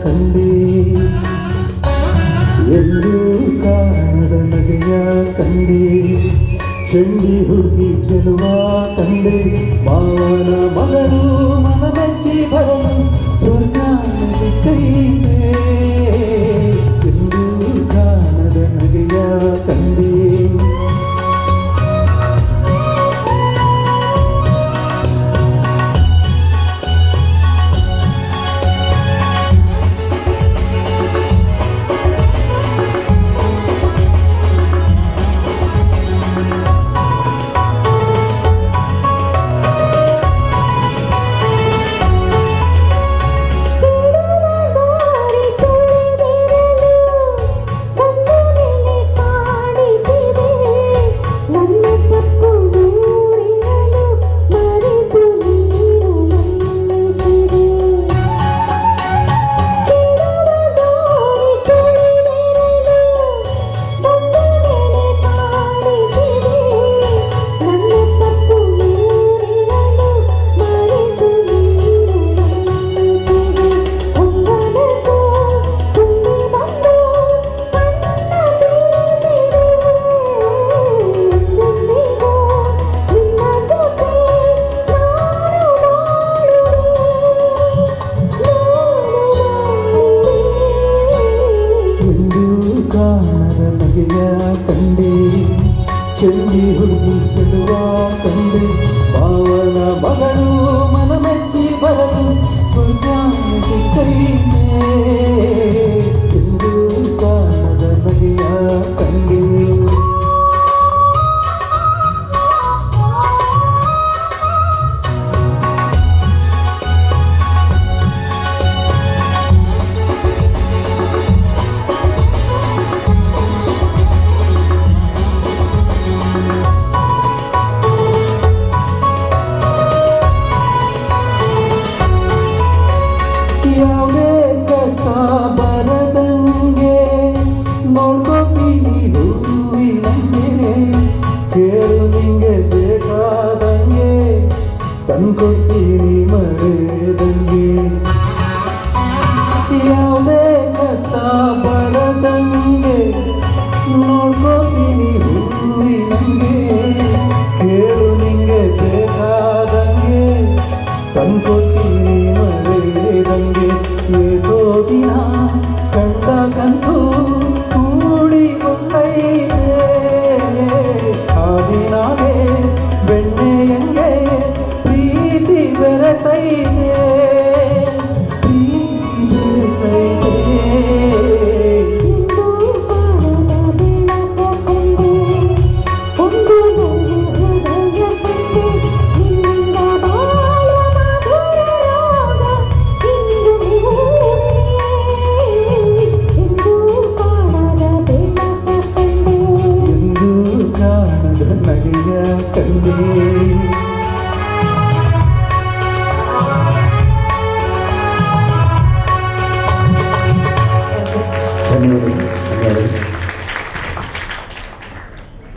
ಕಂಡೆ ಎಲ್ಲೂ ಕಾಣದ ನಗೆಯ ಕಂಡೆ ಚಂಡಿ ಹುಡುಗಿ ಚೆಲುವ ಕಂಡೆ ಮಾವನ ಮಗಳು ಮನಮೆಚ್ಚಿ ಬರಲು ಸ್ವರ್ಗ ಕೈಗೆ ಎಲ್ಲೂ ಕಾಣದ ನಗೆಯ ಕಂಡೆ ಕಂಡೆ ಚಂಡಿ ಹುಡುಗಿ ಚೆಲುವ ಕಂಡೆ ಭಾವನ ಮಗಳು ಮನಮೆಚ್ಚಿ ಬರಲು ಸ್ವರ್ಗಾಂತಿ ಕೈಗೆ ಎಂದು ಕಾಣದ ಬಗೆಯ ಕಂಡೆ ಯಾವುದೇ ಕಷ್ಟ ಬರದಂಗೆ ನೋಡ್ಕೋತೀನಿ ಹೂವಿನಂಗೆ ಕೇಳು ನಿಂಗೆ ಬೇಕಾದಂಗೆ ತಂದ್ಕೊಡ್ತೀನಿ ಮರೆಯದಂಗೆ ಯಾವುದೇ ಕಷ್ಟ ಬರದಂಗೆ ನೋಡ್ಕೋತೀನಿ ಹೂವಿನಂಗೆ ಕೇಳು ನಿಂಗೆ ಬೇಕಾದಂಗೆ ತಂದ್ಕೊಡ್ತೀನಿ ಮರೆಯದಂಗೆ ಏಸೋ ದಿನ ಕಂಡ ಕಂಡು ಕೂಡಿ ಬಂದೈತೆ ಆ ದಿನಾಗೆ ಬೆಣ್ಣೆಯಂಗೆ ಪ್ರೀತಿ ಬೆರೆತೈತೆ ಧನ್ಯವಾದ.